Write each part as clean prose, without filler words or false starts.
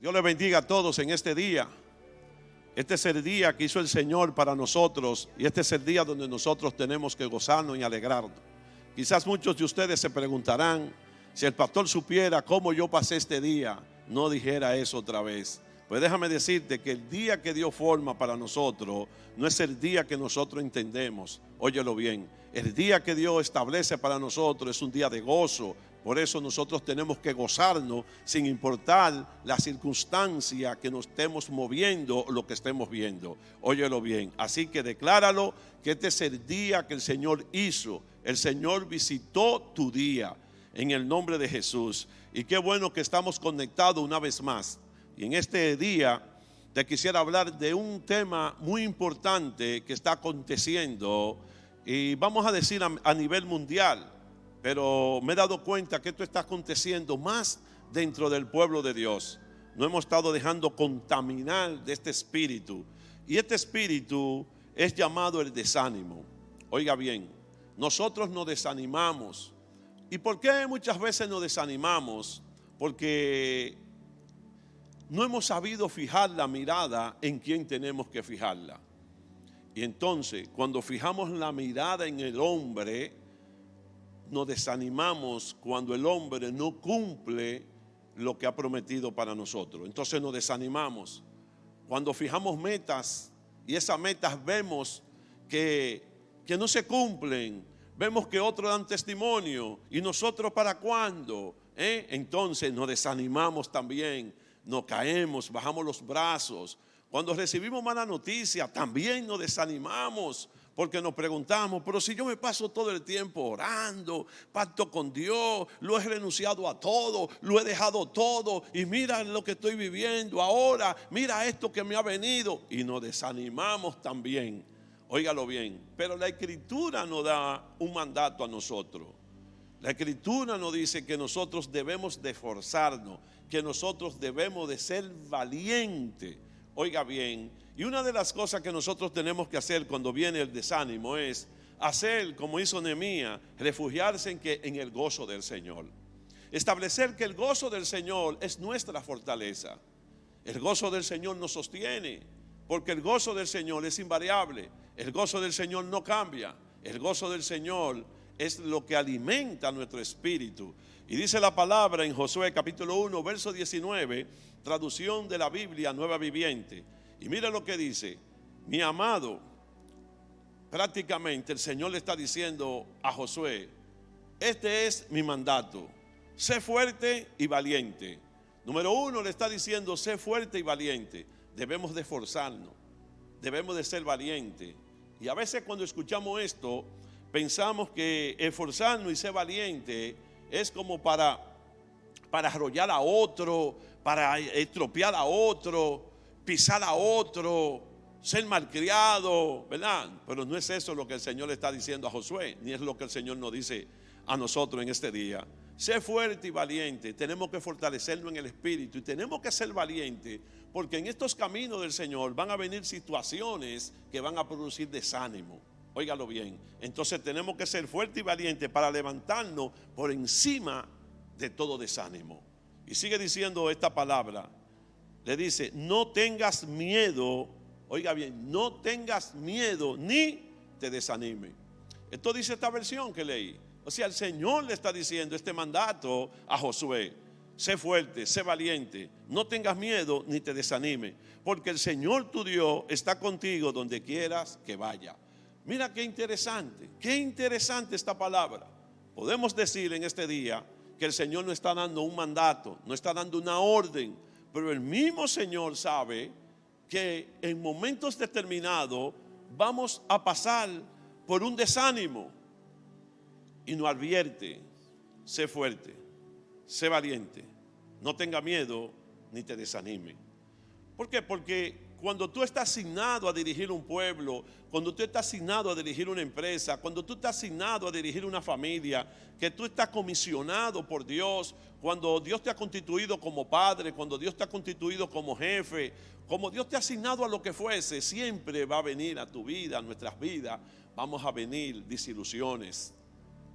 Dios les bendiga a todos en este día. Este es el día que hizo el Señor para nosotros y este es el día donde nosotros tenemos que gozarnos y alegrarnos. Quizás muchos de ustedes se preguntarán, si el pastor supiera cómo yo pasé este día, no dijera eso otra vez. Pues déjame decirte que el día que Dios forma para nosotros no es el día que nosotros entendemos. Óyelo bien, el día que Dios establece para nosotros es un día de gozo. Por eso nosotros tenemos que gozarnos sin importar la circunstancia que nos estemos moviendo o lo que estemos viendo. Óyelo bien, así que decláralo que este es el día que el Señor hizo. El Señor visitó tu día en el nombre de Jesús. Y qué bueno que estamos conectados una vez más. Y en este día te quisiera hablar de un tema muy importante que está aconteciendo y vamos a decir a nivel mundial. Pero me he dado cuenta que esto está aconteciendo más dentro del pueblo de Dios. No hemos estado dejando contaminar de este espíritu. Y este espíritu es llamado el desánimo. Oiga bien, nosotros nos desanimamos. ¿Y por qué muchas veces nos desanimamos? Porque no hemos sabido fijar la mirada en quién tenemos que fijarla. Y entonces, cuando fijamos la mirada en el hombre, nos desanimamos cuando el hombre no cumple lo que ha prometido para nosotros. Entonces nos desanimamos. Cuando fijamos metas y esas metas vemos que no se cumplen, vemos que otros dan testimonio y nosotros ¿para cuándo? Entonces nos desanimamos también, nos caemos, bajamos los brazos. Cuando recibimos mala noticia también nos desanimamos. Porque nos preguntamos, pero si yo me paso todo el tiempo orando, pacto con Dios, lo he renunciado a todo, lo he dejado todo y mira lo que estoy viviendo ahora, mira esto que me ha venido y nos desanimamos también. Óigalo bien, pero la Escritura nos da un mandato a nosotros. La Escritura nos dice que nosotros debemos de esforzarnos, que nosotros debemos de ser valientes. Oiga bien, y una de las cosas que nosotros tenemos que hacer cuando viene el desánimo es hacer como hizo Nehemías, refugiarse en el gozo del Señor. Establecer que el gozo del Señor es nuestra fortaleza. El gozo del Señor nos sostiene, porque el gozo del Señor es invariable. El gozo del Señor no cambia. El gozo del Señor es lo que alimenta nuestro espíritu. Y dice la palabra en Josué capítulo 1, verso 19, traducción de la Biblia Nueva Viviente. Y mira lo que dice, mi amado, prácticamente el Señor le está diciendo a Josué, este es mi mandato, sé fuerte y valiente. Número uno le está diciendo, sé fuerte y valiente. Debemos de esforzarnos, debemos de ser valientes. Y a veces cuando escuchamos esto, pensamos que esforzarnos y ser valiente es como para arrollar a otro, para estropear a otro, pisar a otro, ser malcriado, ¿verdad? Pero no es eso lo que el Señor le está diciendo a Josué, ni es lo que el Señor nos dice a nosotros en este día. Sé fuerte y valiente, tenemos que fortalecernos en el espíritu y tenemos que ser valientes, porque en estos caminos del Señor van a venir situaciones que van a producir desánimo. Óigalo bien, entonces tenemos que ser fuertes y valientes para levantarnos por encima de todo desánimo. Y sigue diciendo esta palabra, le dice, no tengas miedo, oiga bien, no tengas miedo ni te desanime. Esto dice esta versión que leí. O sea, el Señor le está diciendo este mandato a Josué. Sé fuerte, sé valiente, no tengas miedo ni te desanime, porque el Señor tu Dios está contigo donde quieras que vaya. Mira qué interesante esta palabra. Podemos decir en este día que el Señor no está dando un mandato, no está dando una orden, pero el mismo Señor sabe que en momentos determinados vamos a pasar por un desánimo y nos advierte, sé fuerte, sé valiente, no tenga miedo ni te desanime. ¿Por qué? Porque cuando tú estás asignado a dirigir un pueblo, cuando tú estás asignado a dirigir una empresa, cuando tú estás asignado a dirigir una familia, que tú estás comisionado por Dios, cuando Dios te ha constituido como padre, cuando Dios te ha constituido como jefe, como Dios te ha asignado a lo que fuese, siempre va a venir a tu vida, a nuestras vidas, vamos a venir desilusiones,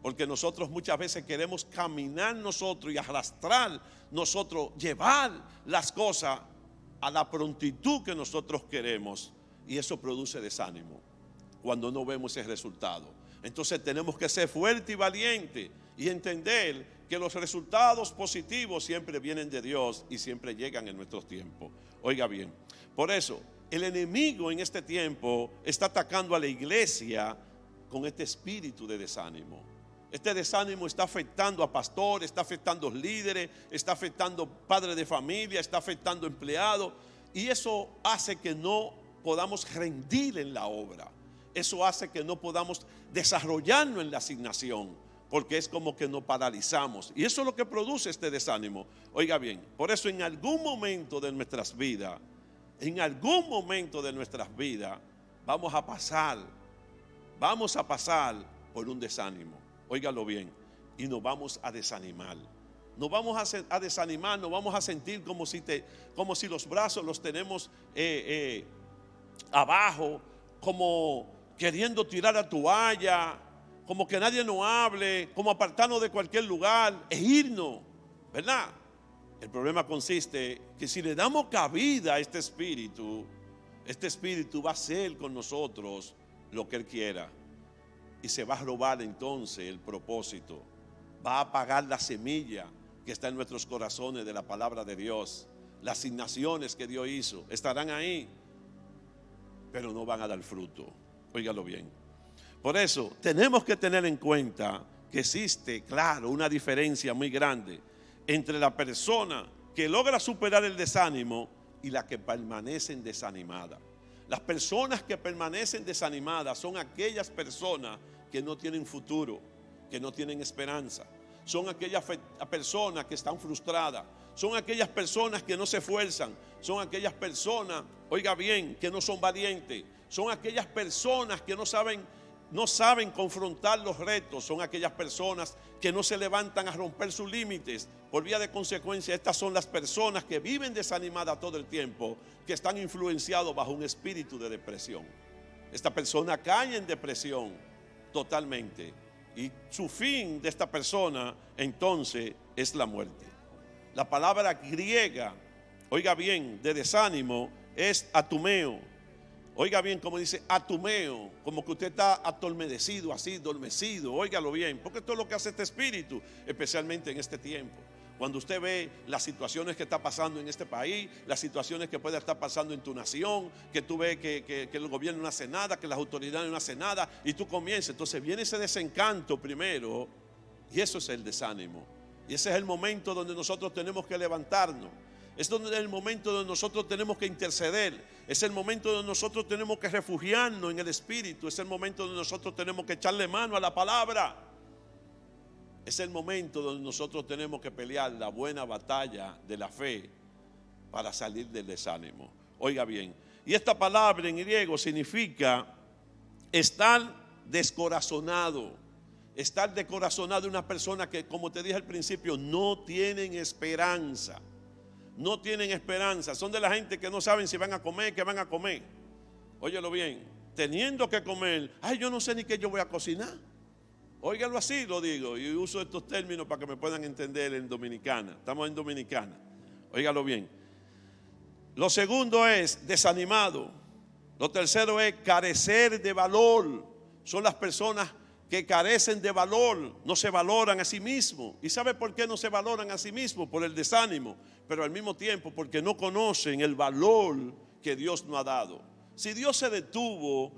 Porque nosotros muchas veces queremos caminar nosotros y arrastrar nosotros, llevar las cosas a la prontitud que nosotros queremos. Y eso produce desánimo cuando no vemos ese resultado. Entonces tenemos que ser fuertes y valientes y entender que los resultados positivos siempre vienen de Dios y siempre llegan en nuestros tiempos. Oiga bien, por eso el enemigo en este tiempo está atacando a la iglesia con este espíritu de desánimo. Este desánimo está afectando a pastores, está afectando a líderes, está afectando padres de familia, está afectando empleados. Y eso hace que no podamos rendir en la obra. Eso hace que no podamos desarrollarnos en la asignación, porque es como que nos paralizamos. Y eso es lo que produce este desánimo. Oiga bien, por eso en algún momento de nuestras vidas, vamos a pasar por un desánimo. Óigalo bien, y nos vamos a desanimar. Nos vamos a desanimar, nos vamos a sentir como si los brazos los tenemos abajo, como queriendo tirar la toalla, como que nadie nos hable, como apartarnos de cualquier lugar e irnos, ¿verdad? El problema consiste que si le damos cabida a este espíritu va a hacer con nosotros lo que él quiera. Y se va a robar entonces el propósito. Va a apagar la semilla que está en nuestros corazones de la palabra de Dios. Las asignaciones que Dios hizo estarán ahí, pero no van a dar fruto. Óigalo bien. Por eso tenemos que tener en cuenta que existe, claro, una diferencia muy grande entre la persona que logra superar el desánimo y la que permanecen desanimadas. Las personas que permanecen desanimadas son aquellas personas que no tienen futuro, que no tienen esperanza. Son aquellas personas que están frustradas. Son aquellas personas que no se esfuerzan. Son aquellas personas, oiga bien, que no son valientes. Son aquellas personas que no saben confrontar los retos. Son aquellas personas que no se levantan a romper sus límites. Por vía de consecuencia, estas son las personas que viven desanimadas todo el tiempo, que están influenciados bajo un espíritu de depresión. Esta persona cae en depresión totalmente, y su fin de esta persona entonces es la muerte. La palabra griega, oiga bien, de desánimo es atumeo. Oiga bien como dice atumeo, como que usted está adormecido, así, dormecido. Óigalo bien, porque esto es lo que hace este espíritu, especialmente en este tiempo. Cuando usted ve las situaciones que está pasando en este país, las situaciones que puede estar pasando en tu nación, que tú ves que el gobierno no hace nada, que las autoridades no hacen nada, y tú comienzas, entonces viene ese desencanto primero, y eso es el desánimo. Y ese es el momento donde nosotros tenemos que levantarnos. Es el momento donde nosotros tenemos que interceder. Es el momento donde nosotros tenemos que refugiarnos en el Espíritu. Es el momento donde nosotros tenemos que echarle mano a la palabra. Es el momento donde nosotros tenemos que pelear la buena batalla de la fe para salir del desánimo. Oiga bien, y esta palabra en griego significa estar descorazonado. Estar descorazonado de una persona que, como te dije al principio, no tienen esperanza. No tienen esperanza. Son de la gente que no saben si van a comer, qué van a comer. Óyelo bien, teniendo que comer, ay, yo no sé ni qué yo voy a cocinar. Óigalo así, lo digo, y uso estos términos para que me puedan entender en dominicana. Estamos en dominicana. Óigalo bien. Lo segundo es desanimado. Lo tercero es carecer de valor. Son las personas que carecen de valor, no se valoran a sí mismos. ¿Y sabe por qué no se valoran a sí mismos? Por el desánimo, pero al mismo tiempo porque no conocen el valor que Dios nos ha dado. Si Dios se detuvo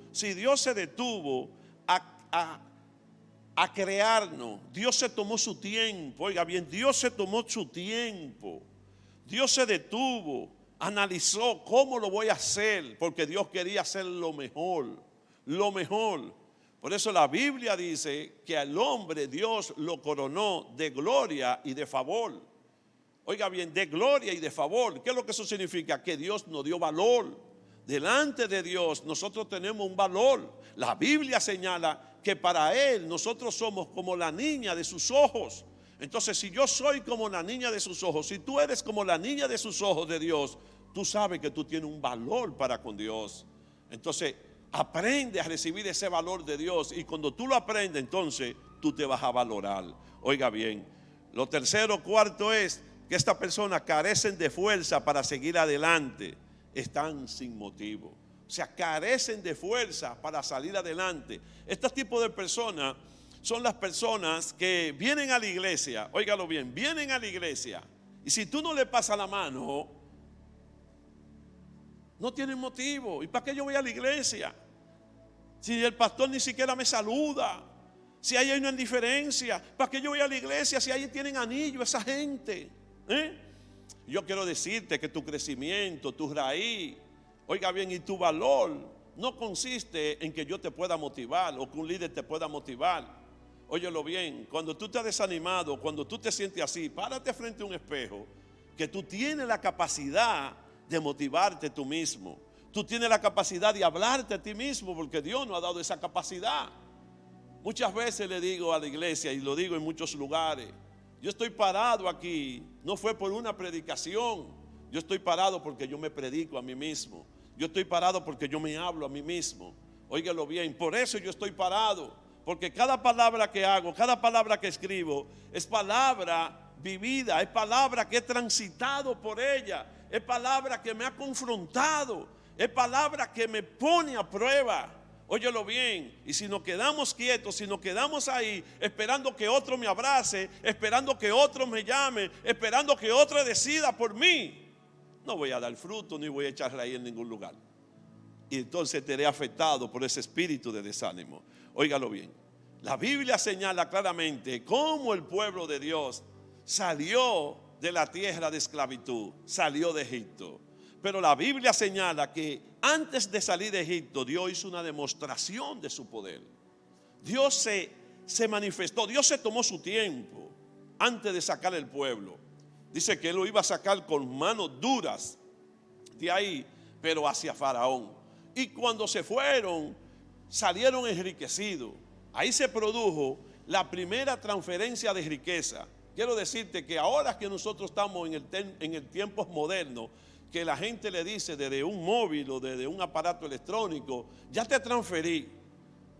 a crearnos, Dios se tomó su tiempo. Oiga bien, Dios se tomó su tiempo. Dios se detuvo, analizó cómo lo voy a hacer, porque Dios quería hacer lo mejor, lo mejor. Por eso la Biblia dice que al hombre Dios lo coronó de gloria y de favor. Oiga bien, de gloria y de favor. ¿Qué es lo que eso significa? Que Dios nos dio valor. Delante de Dios nosotros tenemos un valor. La Biblia señala que para Él nosotros somos como la niña de sus ojos. Entonces, si yo soy como la niña de sus ojos, si tú eres como la niña de sus ojos de Dios, tú sabes que tú tienes un valor para con Dios. Entonces, aprende a recibir ese valor de Dios, y cuando tú lo aprendes, entonces tú te vas a valorar. Oiga bien, lo tercero, cuarto es que estas personas carecen de fuerza para seguir adelante, están sin motivo. O sea, carecen de fuerza para salir adelante. Este tipo de personas son las personas que vienen a la iglesia, óigalo bien, vienen a la iglesia y si tú no le pasas la mano, no tienen motivo. ¿Y para qué yo voy a la iglesia? Si el pastor ni siquiera me saluda, si ahí hay una indiferencia, ¿para qué yo voy a la iglesia si ahí tienen anillo esa gente? Yo quiero decirte que tu crecimiento, tu raíz, oiga bien, y tu valor no consiste en que yo te pueda motivar o que un líder te pueda motivar. Óyelo bien, cuando tú te has desanimado, cuando tú te sientes así, párate frente a un espejo, que tú tienes la capacidad de motivarte tú mismo. Tú tienes la capacidad de hablarte a ti mismo, porque Dios nos ha dado esa capacidad. Muchas veces le digo a la iglesia, y lo digo en muchos lugares, yo estoy parado aquí, no fue por una predicación, yo estoy parado porque yo me predico a mí mismo. Yo estoy parado porque yo me hablo a mí mismo. Óigalo bien, por eso yo estoy parado. Porque cada palabra que hago, cada palabra que escribo, es palabra vivida, es palabra que he transitado por ella, es palabra que me ha confrontado, es palabra que me pone a prueba. Óyelo bien, y si nos quedamos quietos, si nos quedamos ahí, esperando que otro me abrace, esperando que otro me llame, esperando que otro decida por mí, no voy a dar fruto, ni voy a echar raíz en ningún lugar. Y entonces te haré afectado por ese espíritu de desánimo. Óigalo bien, la Biblia señala claramente cómo el pueblo de Dios salió de la tierra de esclavitud, salió de Egipto. Pero la Biblia señala que antes de salir de Egipto, Dios hizo una demostración de su poder. Dios se manifestó, Dios se tomó su tiempo antes de sacar el pueblo. Dice que Él lo iba a sacar con manos duras de ahí, pero hacia Faraón. Y cuando se fueron, salieron enriquecidos. Ahí se produjo la primera transferencia de riqueza. Quiero decirte que ahora que nosotros estamos en el tiempo moderno, que la gente le dice desde un móvil o desde un aparato electrónico, ya te transferí.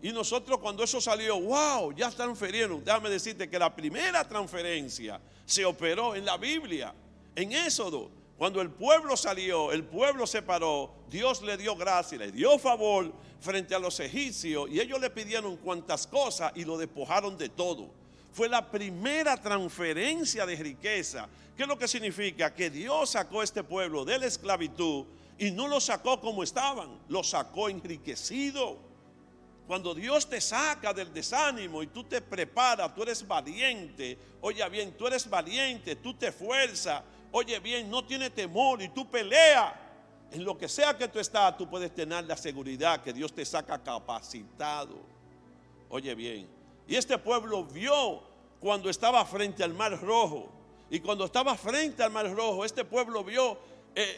Y nosotros cuando eso salió, wow, ya transferieron. Déjame decirte que la primera transferencia se operó en la Biblia, en Éxodo. Cuando el pueblo salió, el pueblo se paró, Dios le dio gracia, le dio favor frente a los egipcios y ellos le pidieron cuantas cosas y lo despojaron de todo. Fue la primera transferencia de riqueza. ¿Qué es lo que significa? Que Dios sacó a este pueblo de la esclavitud y no lo sacó como estaban, lo sacó enriquecido. Cuando Dios te saca del desánimo y tú te preparas, tú eres valiente, oye bien, tú eres valiente, tú te esfuerzas, oye bien, no tienes temor y tú peleas. En lo que sea que tú estás, tú puedes tener la seguridad que Dios te saca capacitado. Oye bien, y este pueblo vio cuando estaba frente al Mar Rojo. Y cuando estaba frente al Mar Rojo, este pueblo vio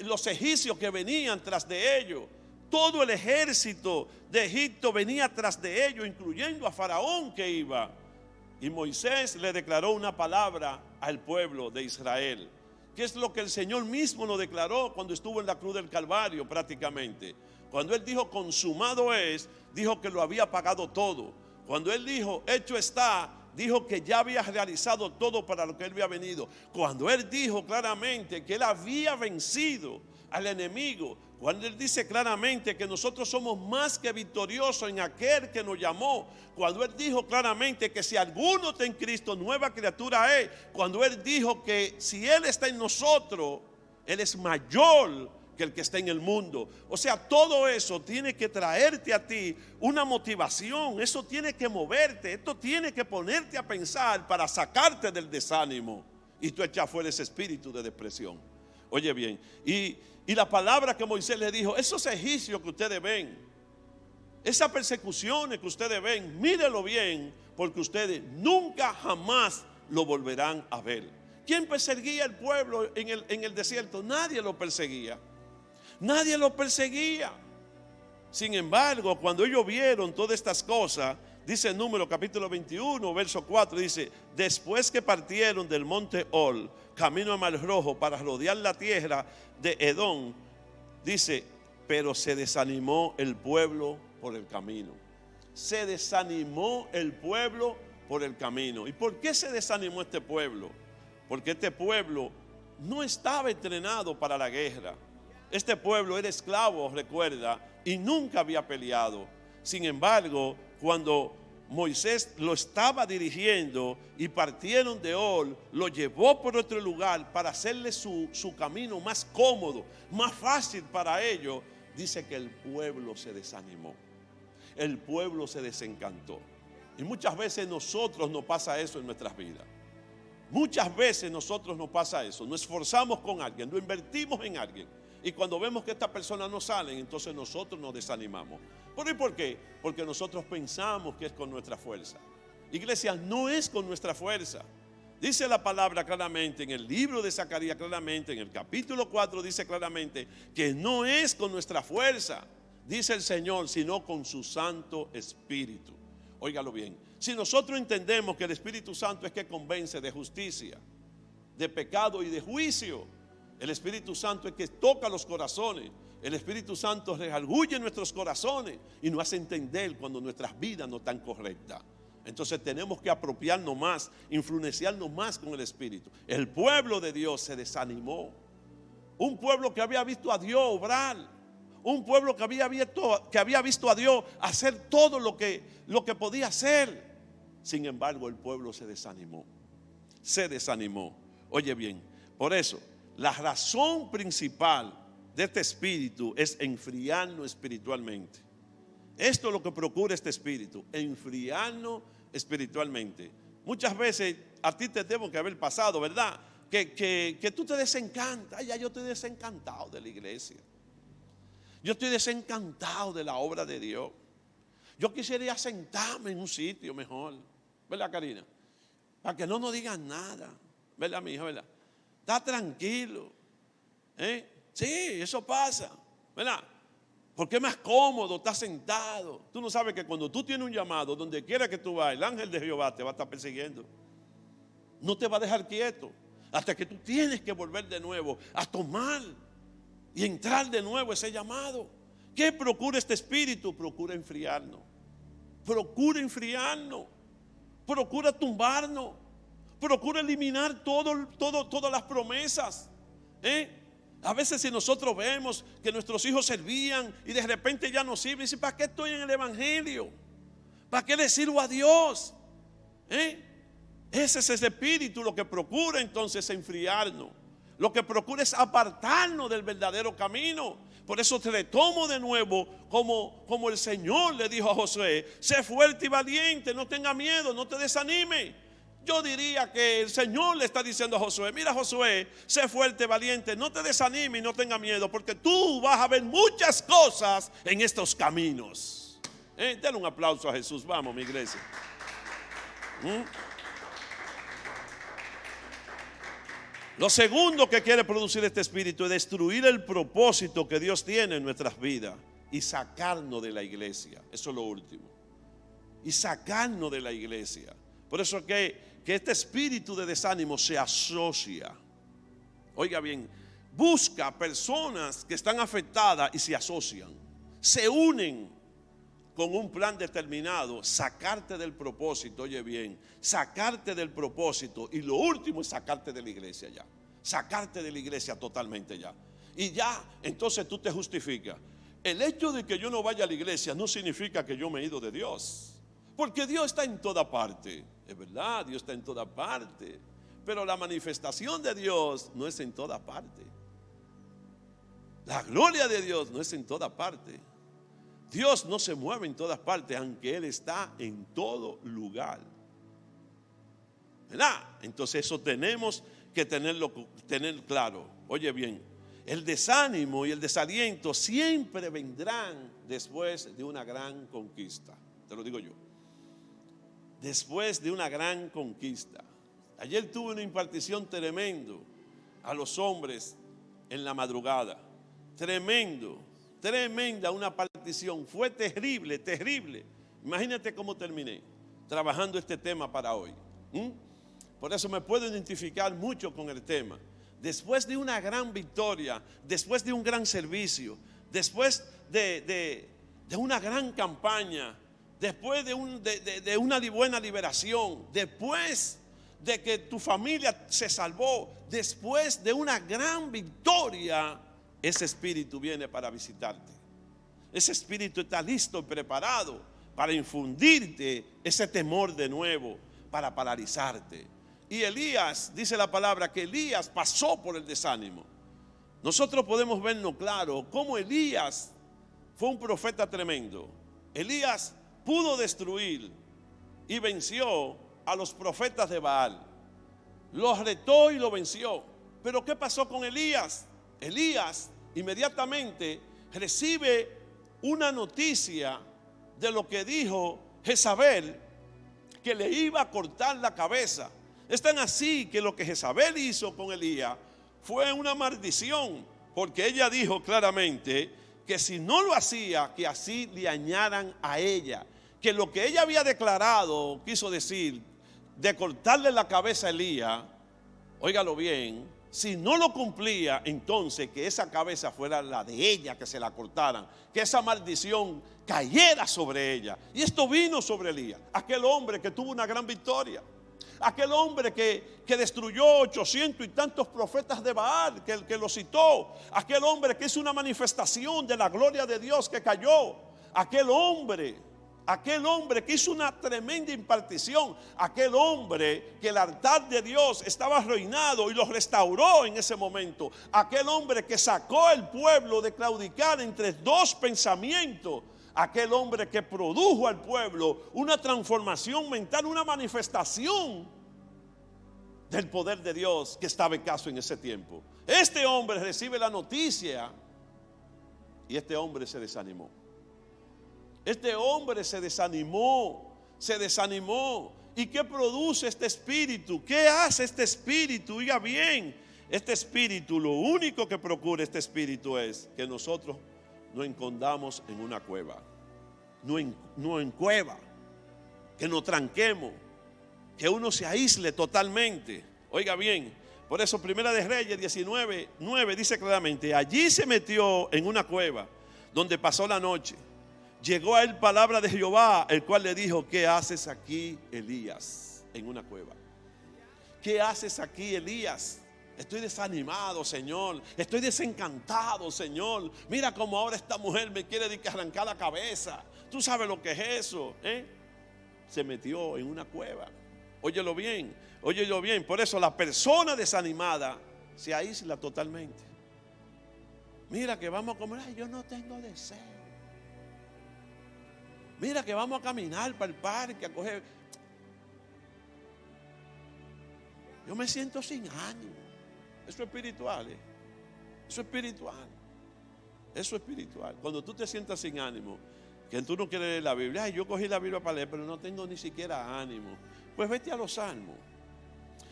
los egipcios que venían tras de ellos. Todo el ejército de Egipto venía tras de ellos, incluyendo a Faraón que iba. Y Moisés le declaró una palabra al pueblo de Israel, que es lo que el Señor mismo nos declaró cuando estuvo en la cruz del Calvario prácticamente. Cuando Él dijo consumado es, dijo que lo había pagado todo. Cuando Él dijo hecho está, dijo que ya había realizado todo para lo que Él había venido. Cuando Él dijo claramente que Él había vencido al enemigo, cuando Él dice claramente que nosotros somos más que victoriosos en aquel que nos llamó, cuando Él dijo claramente que si alguno está en Cristo, nueva criatura es, cuando Él dijo que si Él está en nosotros, Él es mayor que el que está en el mundo. O sea, todo eso tiene que traerte a ti una motivación, eso tiene que moverte, esto tiene que ponerte a pensar para sacarte del desánimo y tú echar fuera ese espíritu de depresión. Oye bien, y la palabra que Moisés le dijo, esos egipcios que ustedes ven, esas persecuciones que ustedes ven, mírenlo bien, porque ustedes nunca jamás lo volverán a ver. ¿Quién perseguía al pueblo en el desierto? Nadie lo perseguía. Nadie lo perseguía. Sin embargo, cuando ellos vieron todas estas cosas, dice en Números capítulo 21, verso 4, dice, después que partieron del monte Ol, camino al Mar Rojo para rodear la tierra de Edom, dice, pero se desanimó el pueblo por el camino. Se desanimó el pueblo por el camino. ¿Y por qué se desanimó este pueblo? Porque este pueblo no estaba entrenado para la guerra. Este pueblo era esclavo, recuerda, y nunca había peleado. Sin embargo, cuando Moisés lo estaba dirigiendo y partieron de Or, lo llevó por otro lugar para hacerle su camino más cómodo, más fácil para ellos. Dice que el pueblo se desanimó, el pueblo se desencantó. Y muchas veces nosotros nos pasa eso en nuestras vidas. Muchas veces nosotros nos pasa eso. Nos esforzamos con alguien, lo invertimos en alguien, y cuando vemos que esta persona no sale, entonces nosotros nos desanimamos. ¿Pero y por qué? Porque nosotros pensamos que es con nuestra fuerza. Iglesia, no es con nuestra fuerza. Dice la palabra claramente en el libro de Zacarías, claramente en el capítulo 4 dice claramente que no es con nuestra fuerza, dice el Señor, sino con su Santo Espíritu. Óigalo bien, si nosotros entendemos que el Espíritu Santo es que convence de justicia, de pecado y de juicio, el Espíritu Santo es que toca los corazones, el Espíritu Santo redarguye nuestros corazones y nos hace entender cuando nuestras vidas no están correctas. Entonces tenemos que apropiarnos más, influenciarnos más con el Espíritu. El pueblo de Dios se desanimó. Un pueblo que había visto a Dios obrar, un pueblo que había visto a Dios hacer todo lo que podía hacer. Sin embargo, el pueblo se desanimó. Se desanimó. Oye bien, por eso la razón principal de este espíritu es enfriarnos espiritualmente. Esto es lo que procura este espíritu, enfriarnos espiritualmente. Muchas veces a ti te tengo que haber pasado, ¿verdad? Que tú te desencantas. Ay, ya yo estoy desencantado de la iglesia. Yo estoy desencantado de la obra de Dios. Yo quisiera ir a sentarme en un sitio mejor, ¿verdad, Karina? Para que no nos digan nada, ¿verdad, mi hija? ¿Verdad? Está tranquilo. Sí, eso pasa, ¿verdad? Porque es más cómodo, estás sentado. Tú no sabes que cuando tú tienes un llamado, donde quiera que tú vayas, el ángel de Jehová te va a estar persiguiendo. No te va a dejar quieto hasta que tú tienes que volver de nuevo a tomar y entrar de nuevo ese llamado. ¿Qué procura este espíritu? Procura enfriarnos. Procura enfriarnos. Procura tumbarnos. Procura eliminar todas las promesas. A veces si nosotros vemos que nuestros hijos servían y de repente ya no sirven, dice, ¿para qué estoy en el evangelio? ¿Para qué le sirvo a Dios? Ese es ese espíritu lo que procura entonces enfriarnos. Lo que procura es apartarnos del verdadero camino. Por eso te retomo de nuevo como el Señor le dijo a Josué: sé fuerte y valiente, no tenga miedo, no te desanime. Yo diría que el Señor le está diciendo a Josué: mira, Josué, sé fuerte, valiente, no te desanimes y no tenga miedo, porque tú vas a ver muchas cosas en estos caminos. Denle un aplauso a Jesús, vamos, mi iglesia. Lo segundo que quiere producir este espíritu es destruir el propósito que Dios tiene en nuestras vidas y sacarnos de la iglesia. Eso es lo último. Y sacarnos de la iglesia. Por eso que este espíritu de desánimo se asocia. Oiga bien, busca personas que están afectadas y se asocian. Se unen con un plan determinado, sacarte del propósito. Oye bien, sacarte del propósito. Y lo último es sacarte de la iglesia ya. Sacarte de la iglesia totalmente ya. Y ya, entonces tú te justificas. El hecho de que yo no vaya a la iglesia no significa que yo me he ido de Dios. Porque Dios está en toda parte. Es verdad, Dios está en toda parte. Pero la manifestación de Dios no es en toda parte. La gloria de Dios no es en toda parte. Dios no se mueve en todas partes, aunque Él está en todo lugar. ¿Verdad? Entonces eso tenemos que tener claro. Oye bien, el desánimo y el desaliento siempre vendrán después de una gran conquista. Te lo digo yo. Después de una gran conquista. Ayer tuve una impartición tremendo a los hombres en la madrugada. Tremenda una partición. Fue terrible, terrible. Imagínate cómo terminé trabajando este tema para hoy. Por eso me puedo identificar mucho con el tema. Después de una gran victoria, después de un gran servicio, después de una gran campaña, después de una buena liberación, después de que tu familia se salvó, después de una gran victoria, ese espíritu viene para visitarte. Ese espíritu está listo y preparado para infundirte ese temor de nuevo, para paralizarte. Y Elías, dice la palabra, que Elías pasó por el desánimo. Nosotros podemos verlo claro, cómo Elías fue un profeta tremendo. Elías pudo destruir y venció a los profetas de Baal. Los retó y lo venció. Pero ¿qué pasó con Elías? Elías inmediatamente recibe una noticia de lo que dijo Jezabel, que le iba a cortar la cabeza. Es tan así que lo que Jezabel hizo con Elías fue una maldición, porque ella dijo claramente que si no lo hacía, que así le añadan a ella, que lo que ella había declarado, quiso decir, de cortarle la cabeza a Elías, óigalo bien, si no lo cumplía, entonces que esa cabeza fuera la de ella, que se la cortaran, que esa maldición cayera sobre ella. Y esto vino sobre Elías, aquel hombre que tuvo una gran victoria, aquel hombre que destruyó 800 y tantos profetas de Baal, que lo citó, aquel hombre que hizo una manifestación de la gloria de Dios que cayó, aquel hombre que hizo una tremenda impartición, aquel hombre que el altar de Dios estaba arruinado y lo restauró en ese momento, aquel hombre que sacó el pueblo de claudicar entre dos pensamientos, aquel hombre que produjo al pueblo una transformación mental, una manifestación del poder de Dios que estaba escaso en ese tiempo. Este hombre recibe la noticia y este hombre se desanimó. Este hombre se desanimó. ¿Y qué produce este espíritu? ¿Qué hace este espíritu? Oiga bien, este espíritu, lo único que procura este espíritu es que nosotros nos escondamos en una cueva. No en cueva, que nos tranquemos, que uno se aísle totalmente. Oiga bien, por eso Primera de Reyes 19:9 dice claramente: allí se metió en una cueva donde pasó la noche. Llegó a él palabra de Jehová, el cual le dijo: ¿qué haces aquí, Elías? En una cueva. ¿Qué haces aquí, Elías? Estoy desanimado, Señor. Estoy desencantado, Señor. Mira cómo ahora esta mujer me quiere arrancar la cabeza. Tú sabes lo que es eso, ¿eh? Se metió en una cueva. Óyelo bien. Por eso la persona desanimada se aísla totalmente. Mira que vamos a comer. Ay, yo no tengo deseo. Mira que vamos a caminar para el parque, a coger. Yo me siento sin ánimo. Eso es espiritual, ¿eh? Eso es espiritual. Cuando tú te sientas sin ánimo, que tú no quieres leer la Biblia. Ay, yo cogí la Biblia para leer, pero no tengo ni siquiera ánimo. Pues vete a los salmos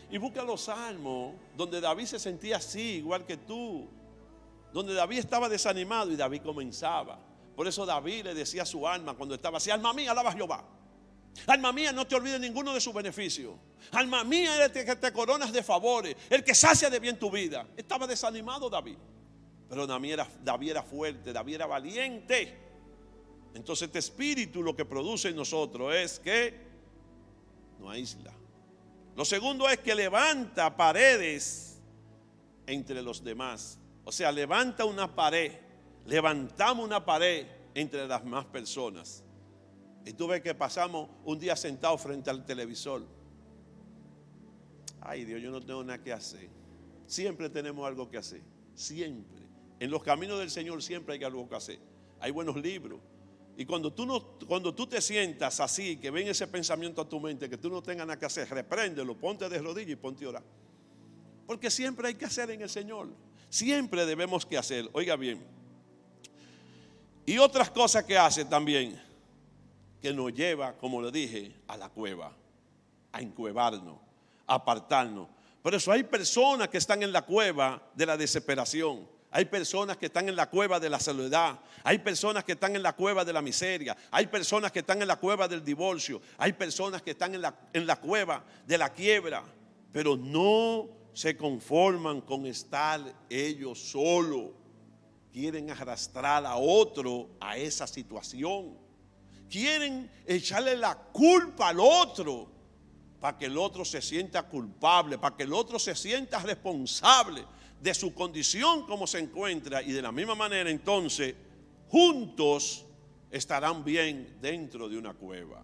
y busca los salmos donde David se sentía así, igual que tú, donde David estaba desanimado y David comenzaba. Por eso David le decía a su alma cuando estaba así: alma mía, alaba a Jehová. Alma mía, no te olvides ninguno de sus beneficios. Alma mía, eres el que te coronas de favores, el que sacia de bien tu vida. Estaba desanimado David, pero David era fuerte, David era valiente. Entonces este espíritu lo que produce en nosotros es que nos aísla. Lo segundo es que levanta paredes entre los demás. O sea, levanta una pared. Levantamos una pared entre las demás personas. Y tú ves que pasamos un día sentados frente al televisor. Ay, Dios, yo no tengo nada que hacer. Siempre tenemos algo que hacer. Siempre. En los caminos del Señor siempre hay algo que hacer. Hay buenos libros. Y cuando tú te sientas así, que ven ese pensamiento a tu mente, que tú no tengas nada que hacer, repréndelo, ponte de rodillas y ponte a orar. Porque siempre hay que hacer en el Señor. Siempre debemos que hacer. Oiga bien. Y otras cosas que hace también, que nos lleva, como le dije, a la cueva, a encuevarnos, a apartarnos. Por eso hay personas que están en la cueva de la desesperación. Hay personas que están en la cueva de la soledad. Hay personas que están en la cueva de la miseria. Hay personas que están en la cueva del divorcio. Hay personas que están en la cueva de la quiebra. Pero no se conforman con estar ellos solos. Quieren arrastrar a otro a esa situación. quieren echarle la culpa al otro para que el otro se sienta culpable, para que el otro se sienta responsable de su condición como se encuentra, y de la misma manera entonces juntos estarán bien dentro de una cueva.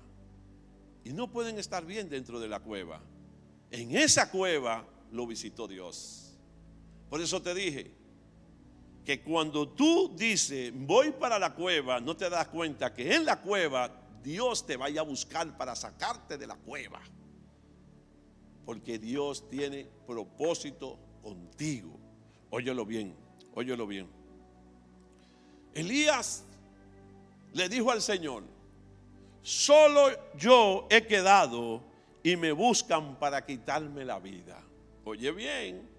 Y no pueden estar bien dentro de la cueva. En esa cueva lo visitó Dios. Por eso te dije que cuando tú dices voy para la cueva, no te das cuenta que en la cueva Dios te vaya a buscar para sacarte de la cueva. Porque Dios tiene propósito contigo. Óyelo bien, óyelo bien. Elías le dijo al Señor: solo yo he quedado y me buscan para quitarme la vida. Oye bien,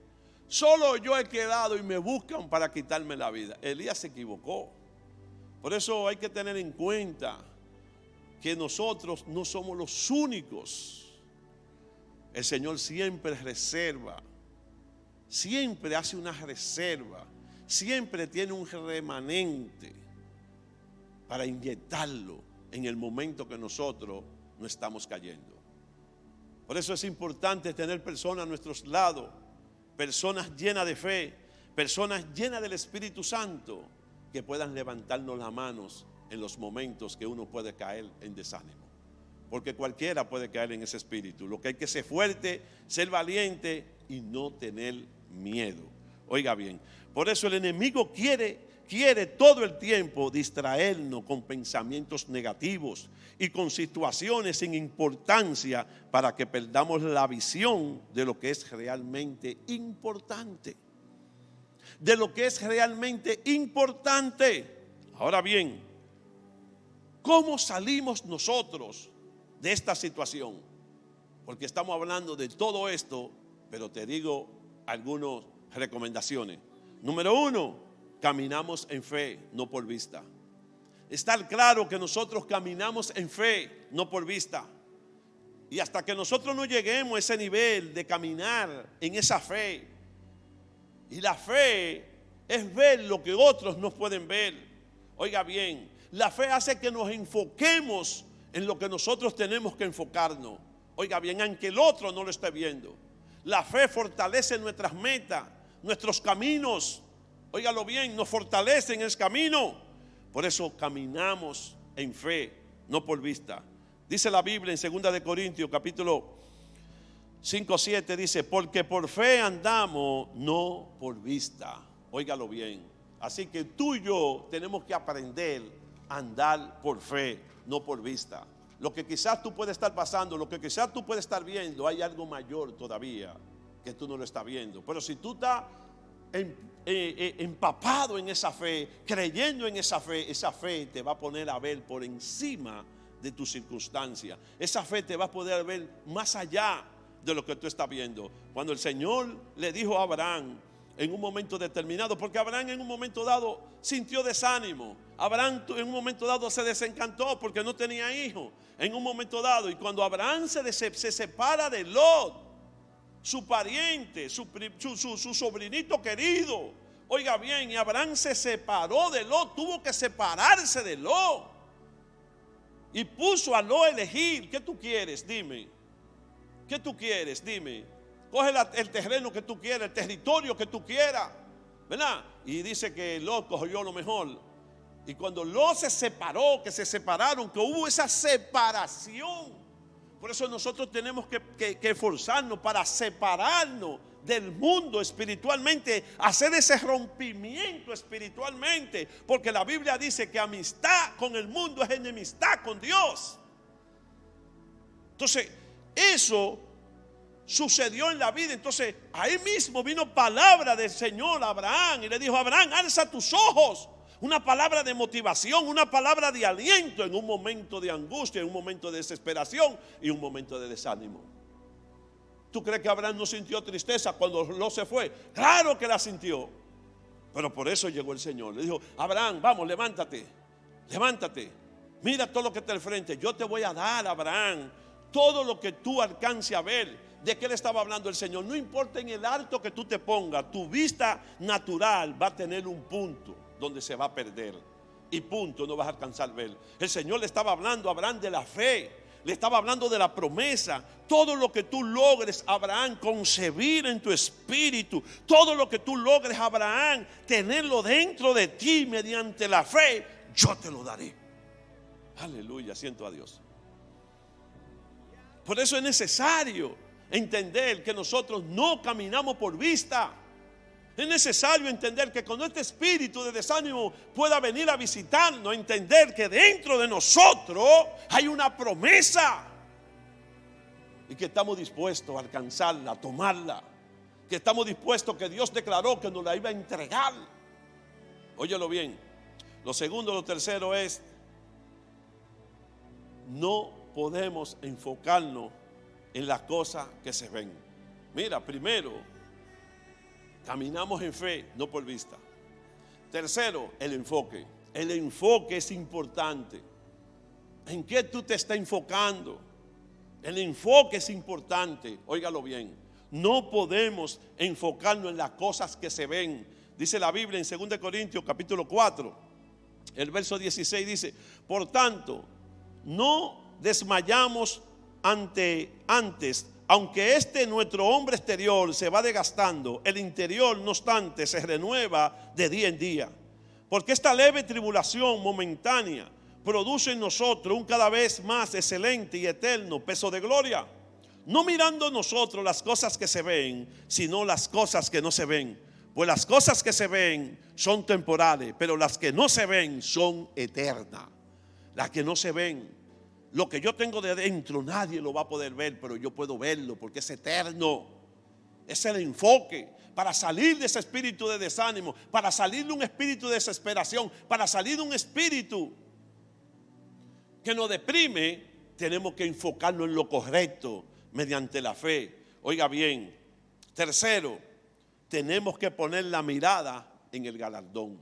solo yo he quedado y me buscan para quitarme la vida. Elías se equivocó. Por eso hay que tener en cuenta que nosotros no somos los únicos. El Señor siempre reserva, siempre hace una reserva, siempre tiene un remanente para inyectarlo en el momento que nosotros no estamos cayendo. Por eso es importante tener personas a nuestros lados, personas llenas de fe, personas llenas del Espíritu Santo, que puedan levantarnos las manos en los momentos que uno puede caer en desánimo. Porque cualquiera puede caer en ese espíritu. Lo que hay que ser fuerte, ser valiente y no tener miedo. Oiga bien, por eso el enemigo quiere todo el tiempo distraernos con pensamientos negativos y con situaciones sin importancia para que perdamos la visión de lo que es realmente importante. De lo que es realmente importante. Ahora bien, ¿cómo salimos nosotros de esta situación? Porque estamos hablando de todo esto, pero te digo algunas recomendaciones. Número 1, caminamos en fe, no por vista. Estar claro que nosotros caminamos en fe, no por vista. Y hasta que nosotros no lleguemos a ese nivel de caminar en esa fe, y la fe es ver lo que otros no pueden ver. Oiga bien, la fe hace que nos enfoquemos en lo que nosotros tenemos que enfocarnos. Oiga bien, aunque el otro no lo esté viendo. La fe fortalece nuestras metas, nuestros caminos. Óigalo bien, nos fortalece en el camino. Por eso caminamos en fe, no por vista. Dice la Biblia en 2 de Corintios capítulo 5:7, dice: porque por fe andamos, no por vista. Óigalo bien. Así que tú y yo tenemos que aprender a andar por fe, no por vista. Lo que quizás tú puedes estar pasando, lo que quizás tú puedes estar viendo, hay algo mayor todavía que tú no lo estás viendo. Pero si tú estás empapado en esa fe, creyendo en esa fe te va a poner a ver por encima de tus circunstancias. Esa fe te va a poder ver más allá de lo que tú estás viendo. Cuando el Señor le dijo a Abraham en un momento determinado, porque Abraham en un momento dado sintió desánimo. Abraham en un momento dado se desencantó porque no tenía hijos. En un momento dado, y cuando Abraham se separa de Lot, su pariente, su sobrinito querido, oiga bien, y Abraham se separó de Lot, tuvo que separarse de Lot, y puso a Lot a elegir. ¿Qué tú quieres? Dime. ¿Qué tú quieres? Dime. Coge el terreno que tú quieras, el territorio que tú quieras, ¿verdad? Y dice que Lot cogió lo mejor. Y cuando Lot se separó, que se separaron, que hubo esa separación. Por eso nosotros tenemos que esforzarnos para separarnos del mundo espiritualmente, hacer ese rompimiento espiritualmente. Porque la Biblia dice que amistad con el mundo es enemistad con Dios. Entonces, eso sucedió en la vida. Entonces ahí mismo vino palabra del Señor a Abraham y le dijo: Abraham, alza tus ojos. Una palabra de motivación, una palabra de aliento en un momento de angustia, en un momento de desesperación y un momento de desánimo. ¿Tú crees que Abraham no sintió tristeza cuando Lot se fue? Claro que la sintió. Pero por eso llegó el Señor. Le dijo: Abraham, vamos, levántate, levántate. Mira todo lo que está al frente. Yo te voy a dar, Abraham, todo lo que tú alcances a ver. ¿De qué le estaba hablando el Señor? No importa en el alto que tú te pongas, tu vista natural va a tener un punto donde se va a perder. y punto, no vas a alcanzar ver. El Señor le estaba hablando a Abraham de la fe, le estaba hablando de la promesa. Todo lo que tú logres, Abraham, concebir en tu espíritu, todo lo que tú logres, Abraham, tenerlo dentro de ti mediante la fe, yo te lo daré. Aleluya, siento a Dios. Por eso es necesario entender que nosotros no caminamos por vista. Es necesario entender que cuando este espíritu de desánimo pueda venir a visitarnos, entender que dentro de nosotros hay una promesa y que estamos dispuestos a alcanzarla, a tomarla, que estamos dispuestos, que Dios declaró que nos la iba a entregar. Óyelo bien. Lo segundo, lo tercero es: no podemos enfocarnos en las cosas que se ven. Mira, primero, caminamos en fe, no por vista. Tercero, el enfoque. El enfoque es importante. ¿En qué tú te estás enfocando? El enfoque es importante. Óigalo bien. No podemos enfocarnos en las cosas que se ven. Dice la Biblia en 2 Corintios capítulo 4, el verso 16 dice: por tanto, no desmayamos antes, aunque nuestro hombre exterior se va desgastando, el interior no obstante se renueva de día en día. Porque esta leve tribulación momentánea produce en nosotros un cada vez más excelente y eterno peso de gloria. No mirando nosotros las cosas que se ven, sino las cosas que no se ven. Pues las cosas que se ven son temporales, pero las que no se ven son eternas. Las que no se ven, lo que yo tengo de dentro, nadie lo va a poder ver, pero yo puedo verlo porque es eterno. Es el enfoque para salir de ese espíritu de desánimo, para salir de un espíritu de desesperación, para salir de un espíritu que nos deprime. Tenemos que enfocarnos en lo correcto mediante la fe. Oiga bien, tercero, tenemos que poner la mirada en el galardón.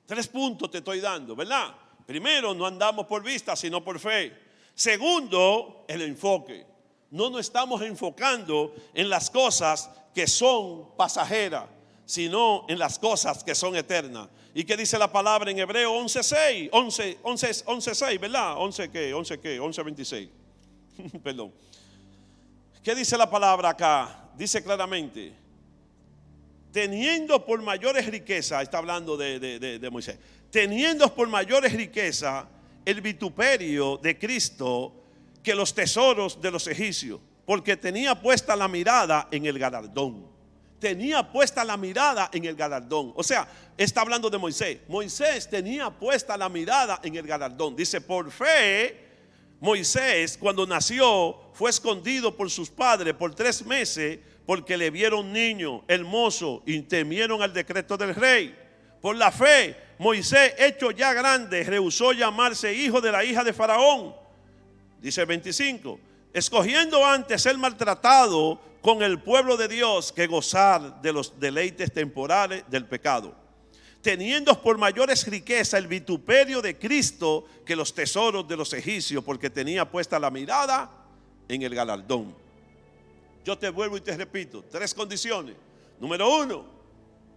3 puntos te estoy dando, ¿verdad? Primero, no andamos por vista, sino por fe. Segundo, el enfoque. No nos estamos enfocando en las cosas que son pasajeras, sino en las cosas que son eternas. ¿Y qué dice la palabra en Hebreo 11:6? 11:6, ¿verdad? 11:26. Perdón. ¿Qué dice la palabra acá? Dice claramente: teniendo por mayores riquezas, está hablando de Moisés, teniendo por mayores riquezas el vituperio de Cristo que los tesoros de los egipcios, porque tenía puesta la mirada en el galardón. Tenía puesta la mirada en el galardón. O sea, está hablando de Moisés. Moisés tenía puesta la mirada en el galardón. Dice: por fe, Moisés, cuando nació, fue escondido por sus padres por 3 meses, porque le vieron niño, hermoso, y temieron al decreto del rey. Por la fe, Moisés, hecho ya grande, rehusó llamarse hijo de la hija de Faraón. Dice 25, escogiendo antes ser maltratado con el pueblo de Dios que gozar de los deleites temporales del pecado, teniendo por mayores riquezas el vituperio de Cristo que los tesoros de los egipcios, porque tenía puesta la mirada en el galardón. Yo te vuelvo y te repito, 3 condiciones. Número 1,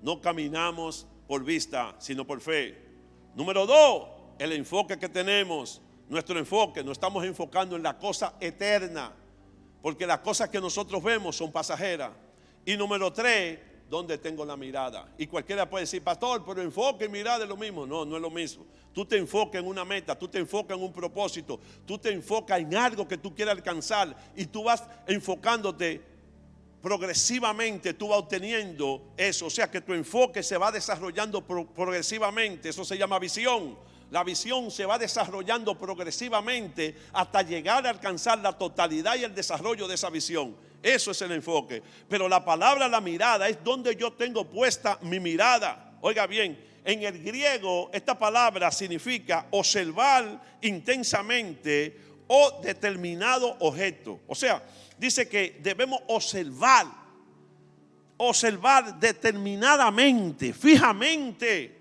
no caminamos por vista, sino por fe. Número 2, el enfoque que tenemos. Nuestro enfoque, nos estamos enfocando en la cosa eterna, porque las cosas que nosotros vemos son pasajeras. Y número 3, ¿dónde tengo la mirada? Y cualquiera puede decir: pastor, pero enfoque y mirada es lo mismo. No, no es lo mismo. Tú te enfocas en una meta, tú te enfocas en un propósito, tú te enfocas en algo que tú quieras alcanzar, y tú vas enfocándote progresivamente, tú vas obteniendo eso. O sea que tu enfoque se va desarrollando progresivamente. Eso se llama visión. La visión se va desarrollando progresivamente hasta llegar a alcanzar la totalidad y el desarrollo de esa visión. Eso es el enfoque. Pero la palabra la mirada es donde yo tengo puesta mi mirada. Oiga bien, en el griego esta palabra significa observar intensamente o determinado objeto. O sea, dice que debemos observar determinadamente, fijamente,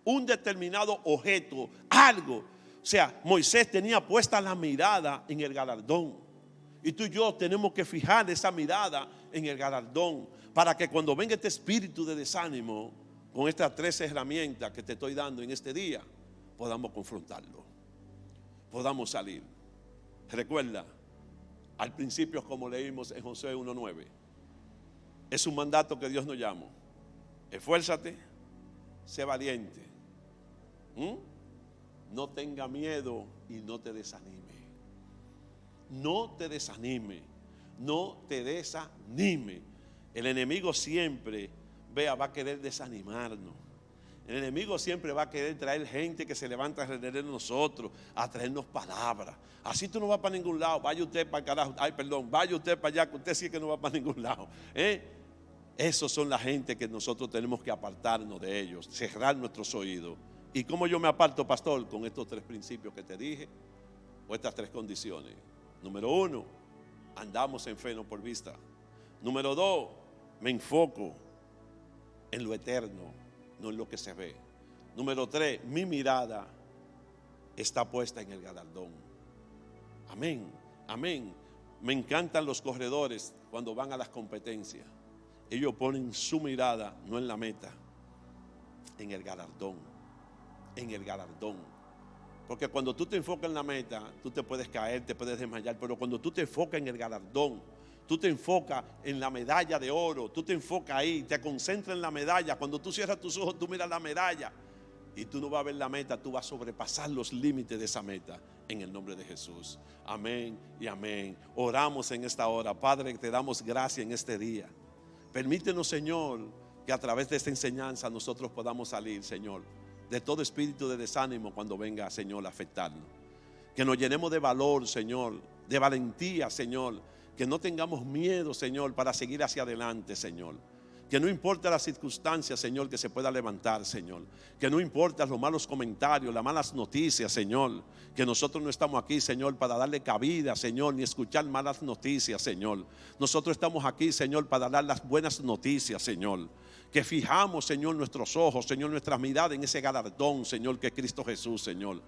un determinado objeto, algo. O sea, Moisés tenía puesta la mirada en el galardón. Y tú y yo tenemos que fijar esa mirada en el galardón, para que cuando venga este espíritu de desánimo, con estas 3 herramientas que te estoy dando en este día, podamos confrontarlo, podamos salir. Recuerda, al principio, como leímos en Josué 1:9, es un mandato que Dios nos llamó. Esfuérzate, sé valiente, no tenga miedo y no te desanime. No te desanime, no te desanime. El enemigo siempre, va a querer desanimarnos. El enemigo siempre va a querer traer gente que se levanta alrededor de nosotros, a traernos palabras. Así tú no vas para ningún lado, vaya usted para el carajo, vaya usted para allá, que usted sí que no va para ningún lado. Esos son la gente que nosotros tenemos que apartarnos de ellos, cerrar nuestros oídos. ¿Y cómo yo me aparto, pastor? Con estos 3 principios que te dije, o estas 3 condiciones. Número 1, andamos en fe, no por vista. Número 2, me enfoco en lo eterno, no en lo que se ve. Número 3, mi mirada está puesta en el galardón. Amén, amén. Me encantan los corredores cuando van a las competencias. Ellos ponen su mirada no en la meta, en el galardón, en el galardón. Porque cuando tú te enfocas en la meta, tú te puedes caer, te puedes desmayar, pero cuando tú te enfocas en el galardón, tú te enfocas en la medalla de oro, tú te enfocas ahí, te concentras en la medalla. Cuando tú cierras tus ojos, tú miras la medalla y tú no vas a ver la meta, tú vas a sobrepasar los límites de esa meta en el nombre de Jesús. Amén y amén. Oramos en esta hora. Padre, te damos gracias en este día. Permítenos, Señor, que a través de esta enseñanza nosotros podamos salir, Señor, de todo espíritu de desánimo cuando venga, Señor, a afectarnos. Que nos llenemos de valor, Señor, de valentía, Señor. Que no tengamos miedo, Señor, para seguir hacia adelante, Señor. Que no importa las circunstancias, Señor, que se pueda levantar, Señor. Que no importa los malos comentarios, las malas noticias, Señor. Que nosotros no estamos aquí, Señor, para darle cabida, Señor, ni escuchar malas noticias, Señor. Nosotros estamos aquí, Señor, para dar las buenas noticias, Señor. Que fijamos, Señor, nuestros ojos, Señor, nuestra mirada en ese galardón, Señor, que es Cristo Jesús, Señor.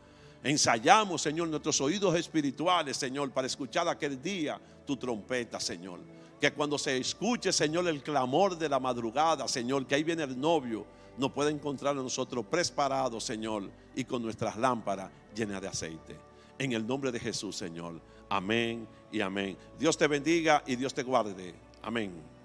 Ensayamos, Señor, nuestros oídos espirituales, Señor, para escuchar aquel día tu trompeta, Señor. Que cuando se escuche, Señor, el clamor de la madrugada, Señor, que ahí viene el novio, nos pueda encontrar a nosotros preparados, Señor, y con nuestras lámparas llenas de aceite. En el nombre de Jesús, Señor. Amén y amén. Dios te bendiga y Dios te guarde. Amén.